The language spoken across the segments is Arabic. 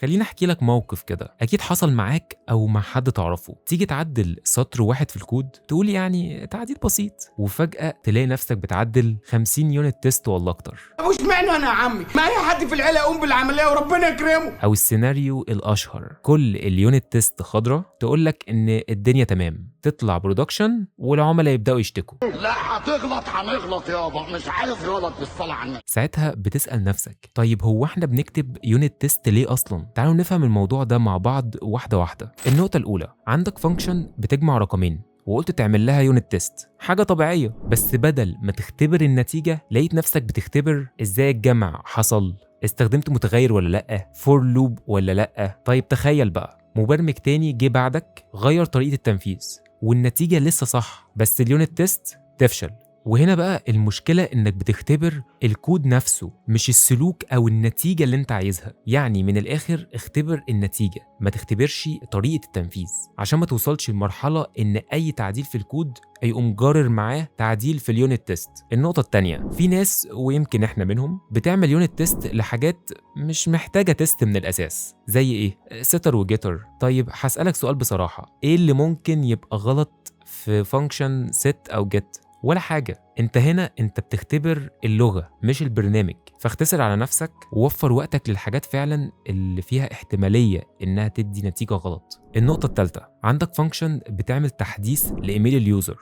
خليني احكي لك موقف كده اكيد حصل معاك او مع حد تعرفه. تيجي تعدل سطر واحد في الكود تقول يعني تعديل بسيط، وفجأة تلاقي نفسك بتعدل 50 يونت تيست ولا اكتر. مش معنى انا يا عمي، ما اي حد في العيله يقوم بالعمليه وربنا يكرمه. او السيناريو الاشهر، كل اليونت تيست خضرة تقول لك ان الدنيا تمام، تطلع برودكشن والعملاء يبداوا يشتكوا. لا هتغلط هنغلط يابا، مش عايز غلط بالصلاه على النبي. ساعتها بتسأل نفسك طيب هو احنا بنكتب يونت تيست ليه اصلا؟ تعالوا نفهم الموضوع ده مع بعض واحده واحده. النقطه الاولى، عندك فانكشن بتجمع رقمين وقلت تعمل لها يونت تيست، حاجه طبيعيه، بس بدل ما تختبر النتيجه لقيت نفسك بتختبر ازاي الجمع حصل، استخدمت متغير ولا لا، فور لوب ولا لا. طيب تخيل بقى مبرمج تاني جه بعدك غير طريقه التنفيذ والنتيجه لسه صح بس اليونت تيست تفشل. وهنا بقى المشكلة إنك بتختبر الكود نفسه مش السلوك أو النتيجة اللي أنت عايزها. يعني من الآخر اختبر النتيجة، ما تختبرش طريقة التنفيذ، عشان ما توصلش لمرحلة إن أي تعديل في الكود يقوم جارر معاه تعديل في اليونت تيست. النقطة التانية، في ناس ويمكن إحنا منهم بتعمل يونت تيست لحاجات مش محتاجة تيست من الأساس. زي إيه؟ ستر وجيتر. طيب هسألك سؤال بصراحة، إيه اللي ممكن يبقى غلط في فانكشن set أو get؟ ولا حاجة. انت هنا انت بتختبر اللغة مش البرنامج، فاختصر على نفسك ووفر وقتك للحاجات فعلا اللي فيها احتمالية انها تدي نتيجة غلط. النقطة الثالثة، عندك فانكشن بتعمل تحديث لإيميل اليوزر،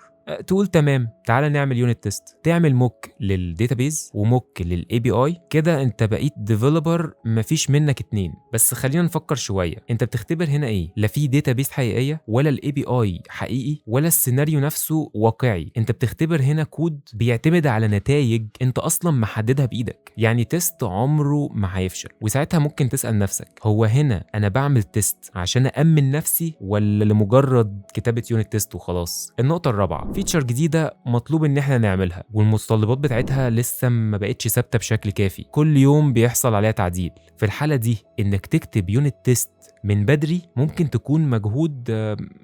تقول تمام تعالى نعمل يونت تيست، تعمل موك للداتابيز وموك للاي بي اي، كده انت بقيت ديفلوبر مفيش منك اتنين. بس خلينا نفكر شويه، انت بتختبر هنا ايه؟ لا في داتابيز حقيقيه ولا الاي بي اي حقيقي ولا السيناريو نفسه واقعي. انت بتختبر هنا كود بيعتمد على نتائج انت اصلا محددها بايدك، يعني تيست عمره ما هيفشل. وساعتها ممكن تسال نفسك هو هنا انا بعمل تيست عشان أأمن نفسي ولا لمجرد كتابه يونت تيست وخلاص؟ النقطه الرابعه، فيتشر جديده مطلوب ان احنا نعملها والمتطلبات بتاعتها لسه ما بقتش ثابته بشكل كافي، كل يوم بيحصل عليها تعديل. في الحاله دي انك تكتب يونت تيست من بدري ممكن تكون مجهود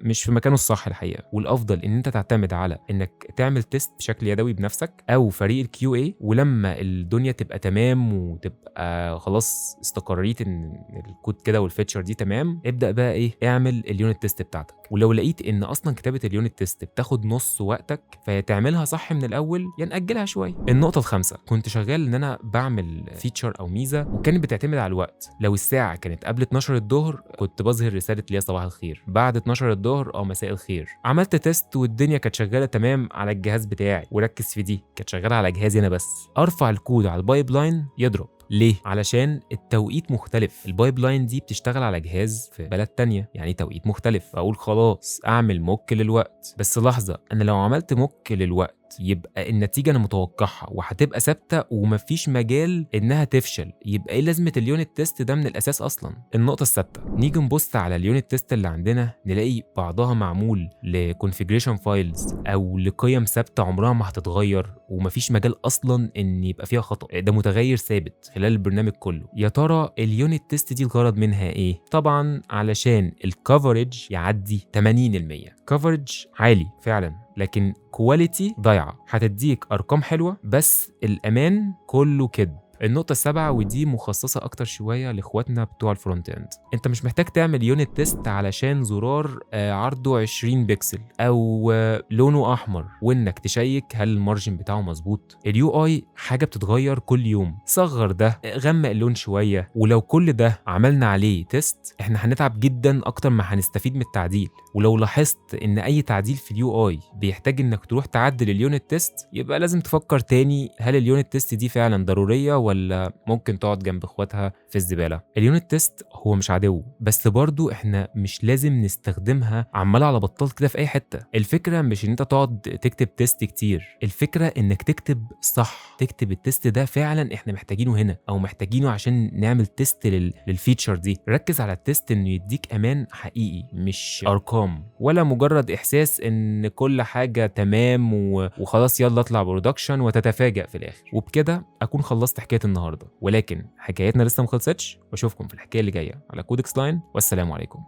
مش في مكانه الصح الحقيقه، والافضل ان انت تعتمد على انك تعمل تيست بشكل يدوي بنفسك او فريق الكيو اي، ولما الدنيا تبقى تمام وتبقى خلاص استقريت ان الكود كده والفيتشر دي تمام، ابدا بقى ايه، اعمل اليونت تيست بتاعتك. ولو لقيت ان اصلا كتابه اليونت تيست بتاخد نص وقتك فيا تعملها صح من الاول يا ناجلها شويه. النقطه الخامسه، كنت شغال ان انا بعمل فيتشر او ميزه وكانت بتعتمد على الوقت. لو الساعه كانت قبل 12 الظهر كنت بظهر رساله اللي هي صباح الخير، بعد 12 الظهر او مساء الخير. عملت تيست والدنيا كانت شغاله تمام على الجهاز بتاعي، وركز في دي كانت شغاله على جهازي انا بس. ارفع الكود على البايب لاين يضرب. ليه؟ علشان التوقيت مختلف، البايب لاين دي بتشتغل على جهاز في بلد تانية يعني توقيت مختلف، فاقول خلاص اعمل موك للوقت. بس لحظه، انا لو عملت موك للوقت يبقى النتيجه انا متوقعها وهتبقى ثابته ومفيش مجال انها تفشل، يبقى ايه لازمه اليونت تيست ده من الاساس اصلا؟ النقطه الثابته، نيجي نبص على اليونت تيست اللي عندنا نلاقي بعضها معمول لكونفيجريشن فايلز او لقيم ثابته عمرها ما هتتغير ومفيش مجال اصلا ان يبقى فيها خطا، ده متغير ثابت خلال البرنامج كله. يا ترى اليونت تيست دي الغرض منها ايه؟ طبعا علشان الكفرج يعدي 80%. كفرج عالي فعلا لكن كواليتي ضايعه، هتديك ارقام حلوه بس الامان كله كده. النقطة السابعة ودي مخصصة أكتر شوية لإخواتنا بتوع الفرونت إند، أنت مش محتاج تعمل يونت تيست علشان زرار عرضه 20 بكسل أو لونه أحمر وإنك تشيك هل المارجن بتاعه مظبوط. اليو أي حاجة بتتغير كل يوم، صغر ده، غمق اللون شوية، ولو كل ده عملنا عليه تيست إحنا هنتعب جدا أكتر ما هنستفيد من التعديل. ولو لاحظت إن أي تعديل في اليو أي بيحتاج إنك تروح تعدل اليونت تيست يبقى لازم تفكر تاني هل اليونت تيست دي فعلا ضرورية ولا ممكن تقعد جنب اخواتها في الزباله. اليونت تيست هو مش عدو، بس برضو احنا مش لازم نستخدمها عمال على بطال كده في اي حته. الفكره مش ان انت تقعد تكتب تيست كتير، الفكره انك تكتب صح، تكتب التيست ده فعلا احنا محتاجينه هنا او محتاجينه عشان نعمل تيست للفيتشر دي. ركز على التيست انه يديك امان حقيقي مش ارقام ولا مجرد احساس ان كل حاجه تمام وخلاص يلا اطلع برودكشن وتتفاجئ في الاخر. وبكده اكون خلصت حكايه النهارده، ولكن حكايتنا لسه مخلصتش، واشوفكم في الحكايه اللي جايه على كودكس لاين، والسلام عليكم.